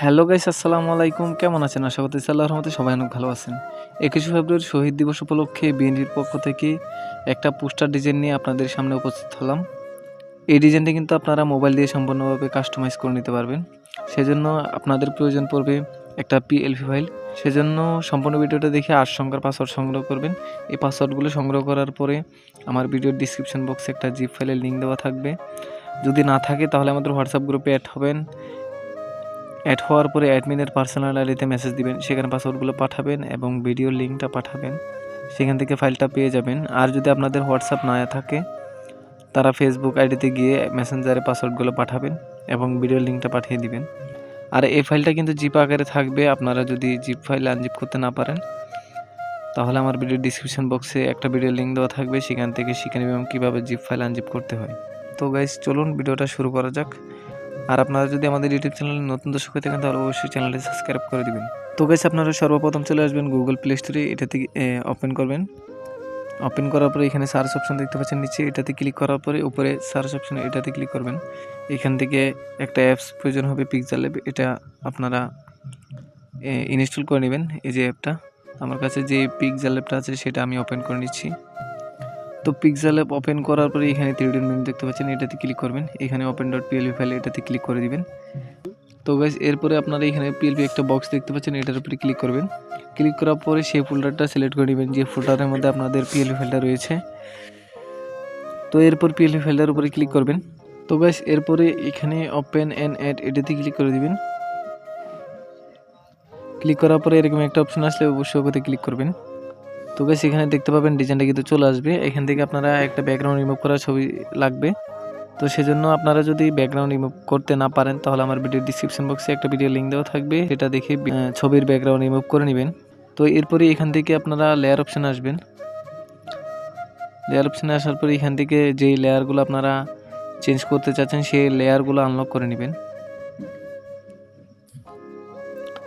Hello guys, আসসালামু আলাইকুম। কেমন আছেন? আশা করতেছি আল্লাহর রহমতে সবাই অনেক ভালো আছেন। ২১শে ফেব্রুয়ারি শহীদ দিবস উপলক্ষে বিএনপির পক্ষ থেকে একটা পোস্টার ডিজাইন নিয়ে আপনাদের সামনে উপস্থিত হলাম। এই ডিজাইনটি কিন্তু আপনারা মোবাইল দিয়ে সম্পূর্ণভাবে কাস্টমাইজ করে নিতে পারবেন। সেজন্য আপনাদের প্রয়োজন পড়বে একটা পিএলপি ফাইল। সেজন্য সম্পূর্ণ ভিডিওটা দেখে ৮ সংখ্যার পাসওয়ার্ড সংগ্রহ করবেন। এই পাসওয়ার্ডগুলো সংগ্রহ করার পরে আমার ভিডিওর ডিসক্রিপশন বক্সে একটা জিপ ফাইলের লিঙ্ক দেওয়া থাকবে। যদি না থাকে তাহলে আমাদের হোয়াটসঅ্যাপ গ্রুপে অ্যাড হবেন। অ্যাড হওয়ার পরে অ্যাডমিনের পার্সোনাল আইডিতে মেসেজ দিবেন, সেখানে পাসওয়ার্ডগুলো পাঠাবেন এবং ভিডিওর লিঙ্কটা পাঠাবেন, সেখান থেকে ফাইলটা পেয়ে যাবেন। আর যদি আপনাদের হোয়াটসঅ্যাপ না থাকে তারা ফেসবুক আইডিতে গিয়ে মেসেঞ্জারে পাসওয়ার্ডগুলো পাঠাবেন এবং ভিডিওর লিঙ্কটা পাঠিয়ে দিবেন। আর এই ফাইলটা কিন্তু জিপ আকারে থাকবে। আপনারা যদি জিপ ফাইল আনজিপ করতে না পারেন তাহলে আমার ভিডিওর ডিসক্রিপশন বক্সে একটা ভিডিওর লিঙ্ক দেওয়া থাকবে, সেখান থেকে শিখে নেবেন কীভাবে জিপ ফাইল আনজিপ করতে হয়। তো গাইস, চলুন ভিডিওটা শুরু করা যাক। আর আপনারা যদি আমাদের ইউটিউব চ্যানেলে নতুন দর্শক হয়ে থাকেন তাহলে অবশ্যই চ্যানেলটি সাবস্ক্রাইব করে দিবেন। তো গাইস, আপনারা সর্বপ্রথম চলে আসবেন গুগল প্লে স্টোরে, এটাতে ওপেন করবেন। ওপেন করার পরে এখানে সার্চ অপশন দেখতে পাচ্ছেন নিচে, এটাতে ক্লিক করার পরে উপরে সার্চ অপশনে এটাতে ক্লিক করবেন। এখান থেকে একটা অ্যাপস প্রয়োজন হবে, পিক্সেল অ্যাপ। এটা আপনারা ইনস্টল করে নেবেন। এই যে অ্যাপটা, আমার কাছে যে পিক্সেল অ্যাপটা আছে সেটা আমি ওপেন করে নিচ্ছি। তো পিক্সেল অ্যাপ ওপেন করার পরে এখানে 3D মেনু দেখতে পাচ্ছেন, এটাতে ক্লিক করবেন। এখানে open.plv ফাইল এটাতে ক্লিক করে দিবেন। তো গাইস, এরপরে আপনারা এখানে পিএলপি একটা বক্স দেখতে পাচ্ছেন, এটার উপরে ক্লিক করবেন। ক্লিক করার পরে সেই ফোল্ডারটা সিলেক্ট করে নেবেন যে ফোল্ডারের মধ্যে আপনাদের পিএলপি ফাইলটা রয়েছে। তো এরপর পিএলপি ফাইলটার উপরে ক্লিক করবেন। তো গাইস, এরপরে এখানে ওপেন এন্ড অ্যাড এটাতে ক্লিক করে দিবেন। ক্লিক করার পরে এরকম একটা অপশন আসলে অবশ্যই ওটাতে ক্লিক করবেন। তো গাইস, এখানে দেখতে পাবেন ডিজাইনটা কিন্তু চলে আসবে। এখান থেকে আপনারা একটা ব্যাকগ্রাউন্ড রিমুভ করার ছবি লাগবে। তো সেজন্য আপনারা যদি ব্যাকগ্রাউন্ড রিমুভ করতে না পারেন তাহলে আমার ভিডিও ডিসক্রিপশন বক্সে একটা ভিডিও লিঙ্ক দেওয়া থাকবে, এটা দেখে ছবির ব্যাকগ্রাউন্ড রিমুভ করে নেবেন। তো এরপরে এখান থেকে আপনারা লেয়ার অপশানে আসবেন। লেয়ার অপশানে আসার পরে এখান থেকে যেই লেয়ারগুলো আপনারা চেঞ্জ করতে চাচ্ছেন সেই লেয়ারগুলো আনলক করে নেবেন।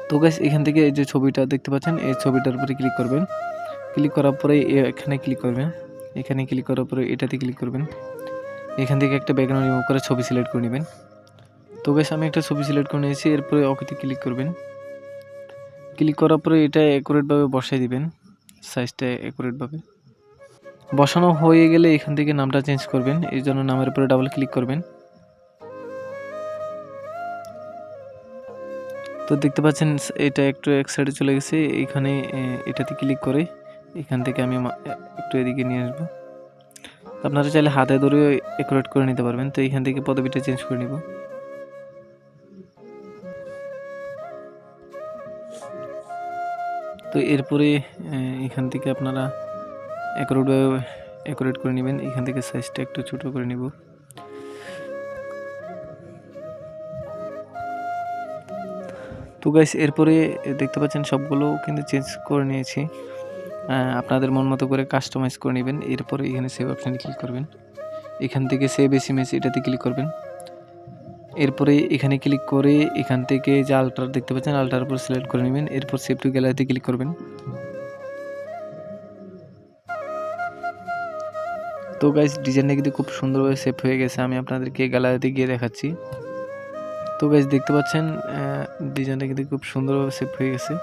তো গাইস, এখান থেকে এই যে ছবিটা দেখতে পাচ্ছেন এই ছবিটার উপরে ক্লিক করবেন। ক্লিক করার পরে এখানে ক্লিক করবেন। এখানে ক্লিক করার পরে এটাতে ক্লিক করবেন। এখান থেকে একটা ব্যাকগ্রাউন্ড রিমুভ করে ছবি সিলেক্ট করে নেবেন। তো গাইস, আমি একটা ছবি সিলেক্ট করে নিয়েছি। এরপরে ওকেতে ক্লিক করবেন। ক্লিক করার পরে এটা অ্যাকুরেটভাবে বসাই দিবেন, সাইজটা অ্যাকুরেটভাবে বসানো হয়ে গেলে এখান থেকে নামটা চেঞ্জ করবেন। এই জন্য নামের উপরে ডাবল ক্লিক করবেন। তো দেখতে পাচ্ছেন এটা একটু এক সাইডে চলে গেছে। এখানে এটাতে ক্লিক করে এখান থেকে আমি একটু এদিকে নিয়ে আসবো। আপনারা চাইলে হাতে ধরেও অ্যাকুরেট করে নিতে পারবেন। তো এখান থেকে পদবিটা চেঞ্জ করে নিব। তো এরপরে এখান থেকে আপনারা অ্যাকুরেট করে নেবেন। এখান থেকে সাইজটা একটু ছোট করে নিব। তো গাইস, এরপরে দেখতে পাচ্ছেন সবগুলো কিন্তু চেঞ্জ করে নিয়েছি। আপনাদের মন মতো করে কাস্টমাইজ করে নেবেন। এরপরে এখানে সেভ অপশানে ক্লিক করবেন। এখান থেকে সেভ এস ইমেজ এটাতে ক্লিক করবেন। এরপরে এখানে ক্লিক করে এখান থেকে যে আল্ট্রা দেখতে পাচ্ছেন আল্ট্রার উপর সিলেক্ট করে নেবেন। এরপর সেভ টু গ্যালারিতে ক্লিক করবেন। তো গাইস, ডিজাইনটা কিন্তু খুব সুন্দরভাবে সেভ হয়ে গেছে। আমি আপনাদেরকে গ্যালারিতে গিয়ে দেখাচ্ছি। তো গাইস, দেখতে পাচ্ছেন ডিজাইনটা কিন্তু খুব সুন্দরভাবে সেভ হয়ে গেছে।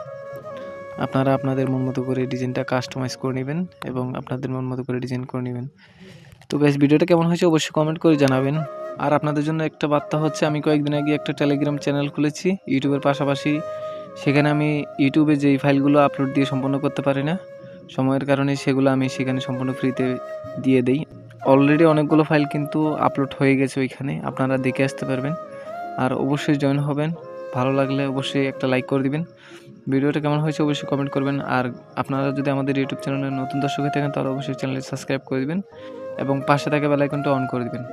আপনারা আপনাদের মন মতো করে ডিজাইনটা কাস্টমাইজ করে নেবেন এবং আপনাদের মন মতো করে ডিজাইন করে নেবেন। তো গাইস, ভিডিওটা কেমন হয়েছে অবশ্যই কমেন্ট করে জানাবেন। আর আপনাদের জন্য একটা বার্তা হচ্ছে, আমি কয়েকদিন আগে একটা টেলিগ্রাম চ্যানেল খুলেছি ইউটিউবের পাশাপাশি। সেখানে আমি ইউটিউবে যেই ফাইলগুলো আপলোড দিয়ে সম্পন্ন করতে পারি না সময়ের কারণে, সেগুলো আমি সেখানে সম্পূর্ণ ফ্রিতে দিয়ে দেই। অলরেডি অনেকগুলো ফাইল কিন্তু আপলোড হয়ে গেছে ওইখানে, আপনারা দেখে আসতে পারবেন। আর অবশ্যই জয়েন হবেন। ভালো লাগলে অবশ্যই একটা লাইক করে দিবেন। ভিডিওটা কেমন হয়েছে অবশ্যই কমেন্ট করবেন। আর আপনারা যদি আমাদের ইউটিউব চ্যানেলে নতুন দর্শক হয়ে থাকেন তাহলে অবশ্যই চ্যানেলটি সাবস্ক্রাইব করে দিবেন এবং পাশে থাকা বেল আইকনটা অন করে দিবেন।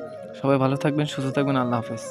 সবাই ভালো থাকবেন, সুস্থ থাকবেন। আল্লাহ হাফেজ।